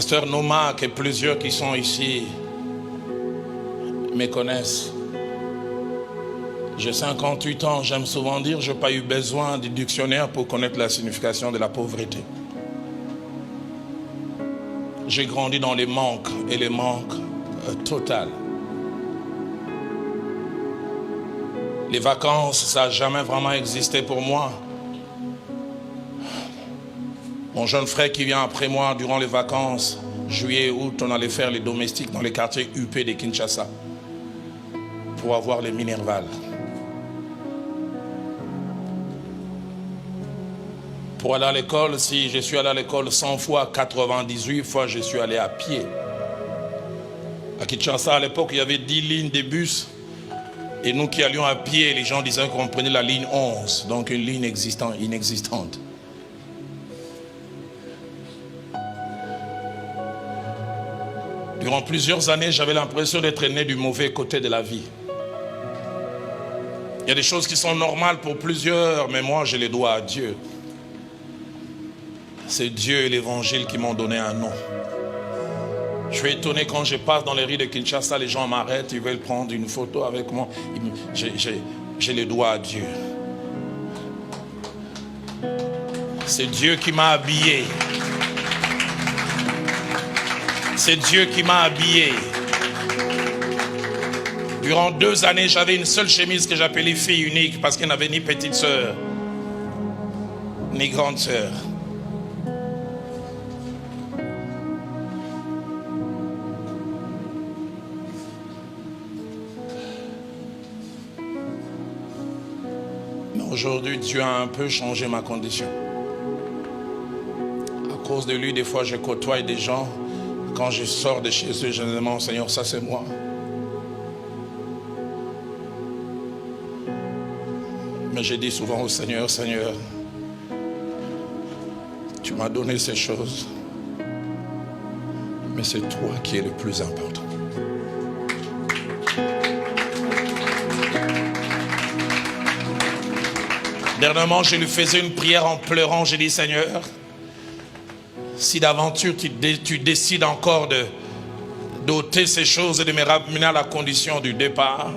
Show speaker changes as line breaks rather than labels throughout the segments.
Pasteur Nomak et plusieurs qui sont ici me connaissent. J'ai 58 ans, j'aime souvent dire, je n'ai pas eu besoin du dictionnaire pour connaître la signification de la pauvreté. J'ai grandi dans les manques et les manques totaux. Les vacances, ça n'a jamais vraiment existé pour moi. Mon jeune frère qui vient après moi durant les vacances, juillet, août, on allait faire les domestiques dans les quartiers UP de Kinshasa pour avoir les minérvales. Pour aller à l'école, si je suis allé à l'école 100 fois, 98 fois, je suis allé à pied. À Kinshasa, à l'époque, il y avait 10 lignes de bus. Et nous qui allions à pied, les gens disaient qu'on prenait la ligne 11, donc une ligne inexistante. Durant plusieurs années, j'avais l'impression d'être né du mauvais côté de la vie. Il y a des choses qui sont normales pour plusieurs, mais moi, je les dois à Dieu. C'est Dieu et l'évangile qui m'ont donné un nom. Je suis étonné quand je passe dans les rues de Kinshasa, les gens m'arrêtent, ils veulent prendre une photo avec moi. Je les dois à Dieu. C'est Dieu qui m'a habillé. C'est Dieu qui m'a habillé. Durant 2 années, j'avais une seule chemise que j'appelais fille unique parce qu'il n'y avait ni petite sœur, ni grande sœur. Mais aujourd'hui, Dieu a un peu changé ma condition. À cause de lui, des fois, je côtoie des gens. Quand je sors de chez eux, je me demande, Seigneur, ça c'est moi. Mais je dis souvent au Seigneur, Seigneur, tu m'as donné ces choses, mais c'est toi qui es le plus important. Dernièrement, je lui faisais une prière en pleurant. J'ai dit, Seigneur, si d'aventure tu décides encore d'ôter ces choses et de me ramener à la condition du départ,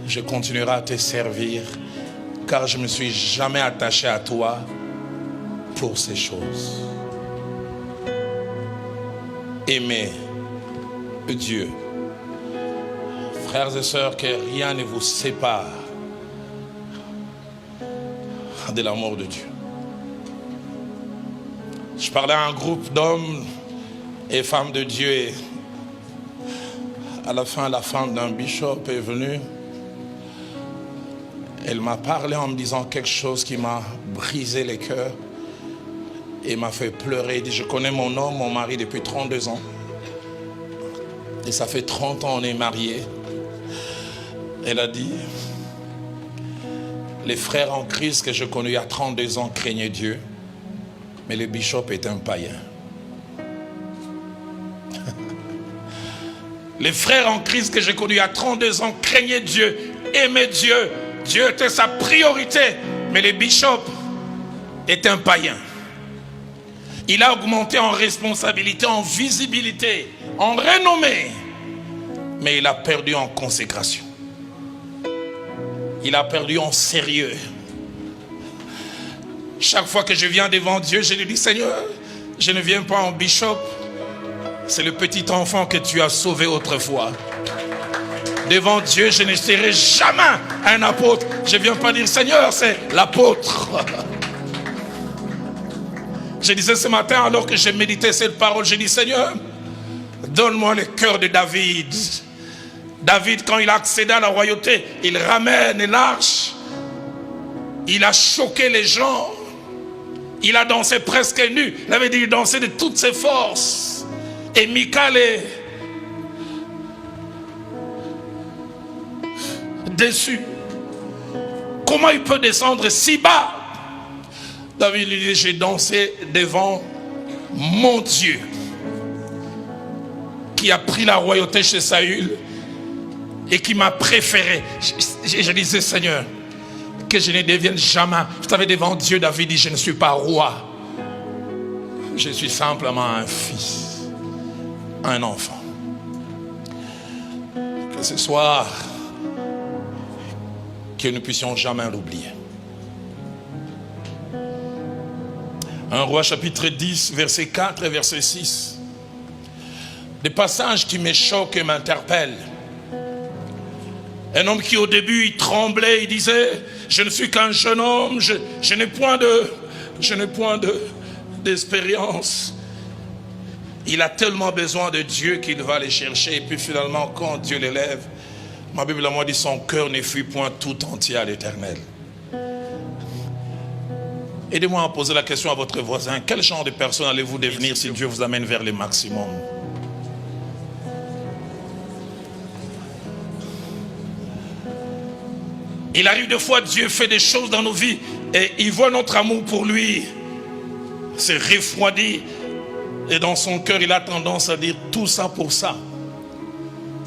je continuerai à te servir, car je ne me suis jamais attaché à toi pour ces choses. Aimez Dieu. Frères et sœurs, que rien ne vous sépare de l'amour de Dieu. Je parlais à un groupe d'hommes et femmes de Dieu et à la fin, la femme d'un bishop est venue. Elle m'a parlé en me disant quelque chose qui m'a brisé les cœurs et m'a fait pleurer. Elle dit, je connais mon homme, mon mari depuis 32 ans. Et ça fait 30 ans qu'on est mariés. Elle a dit, les frères en Christ que je connais il y a 32 ans craignaient Dieu. Mais le bishop est un païen. Les frères en Christ que j'ai connus il y a 32 ans craignaient Dieu, aimaient Dieu. Dieu était sa priorité. Mais le bishop est un païen. Il a augmenté en responsabilité, en visibilité, en renommée. Mais il a perdu en consécration. Il a perdu en sérieux. Chaque fois que je viens devant Dieu, je lui dis, Seigneur, je ne viens pas en bishop. C'est le petit enfant que tu as sauvé autrefois. Devant Dieu, je ne serai jamais un apôtre. Je ne viens pas dire, Seigneur, c'est l'apôtre. Je disais ce matin, alors que j'ai médité cette parole, je dis, Seigneur, donne-moi le cœur de David. David, quand il a accédé à la royauté, il ramène l'arche. Il a choqué les gens. Il a dansé presque nu. Il avait dit, il dansait de toutes ses forces. Et Michal est déçu. Comment il peut descendre si bas? David lui dit, j'ai dansé devant mon Dieu qui a pris la royauté chez Saül et qui m'a préféré. Je disais, Seigneur, que je ne devienne jamais. Vous savez, devant Dieu, David dit, je ne suis pas roi. Je suis simplement un fils. un enfant. Que ce soit que nous ne puissions jamais l'oublier. 1 Roi chapitre 10, verset 4 et verset 6. Des passages qui me choquent et m'interpellent. Un homme qui au début il tremblait, il disait, je ne suis qu'un jeune homme, je n'ai point d'expérience. Il a tellement besoin de Dieu qu'il va aller chercher. Et puis finalement, quand Dieu l'élève, ma Bible m'a dit, son cœur ne fuit point tout entier à l'Éternel. Aidez-moi à poser la question à votre voisin. Quel genre de personne allez-vous devenir si Dieu vous amène vers le maximum? Il arrive des fois, Dieu fait des choses dans nos vies et il voit notre amour pour lui se refroidit. Et dans son cœur, il a tendance à dire tout ça pour ça.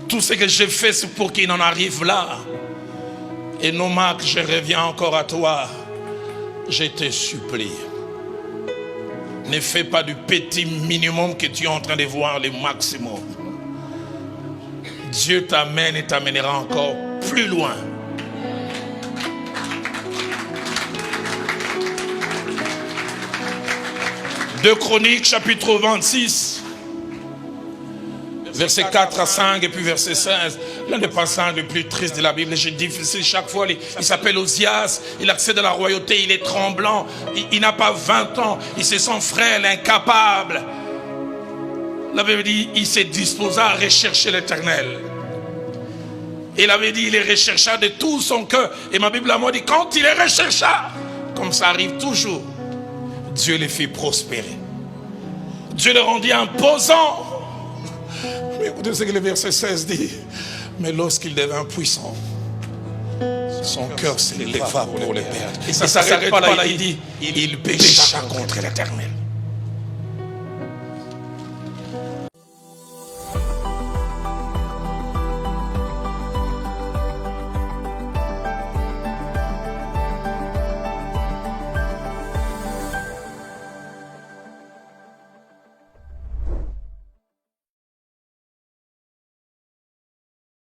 Tout ce que j'ai fait, c'est pour qu'il en arrive là. Et non, Marc, je reviens encore à toi. Je te supplie. Ne fais pas du petit minimum que tu es en train de voir le maximum. Dieu t'amène et t'amènera encore plus loin. Deux Chroniques, chapitre 26, verset 4 à 5 et puis verset 16. L'un des passages les plus tristes de la Bible, j'ai difficile chaque fois. Il s'appelle Osias, il accède à la royauté, il est tremblant, il n'a pas 20 ans, il se sent frêle, incapable. La Bible dit, il s'est disposé à rechercher l'Éternel. Il avait dit, il les rechercha de tout son cœur. Et ma Bible m'a dit, quand il les rechercha, comme ça arrive toujours, Dieu les fit prospérer. Dieu les rendit imposants. Mais écoutez ce que le verset 16 dit. Mais lorsqu'il devint puissant, son cœur s'éleva pour les perdre. Et ça ne s'arrête pas là, il dit, il pécha contre l'Éternel.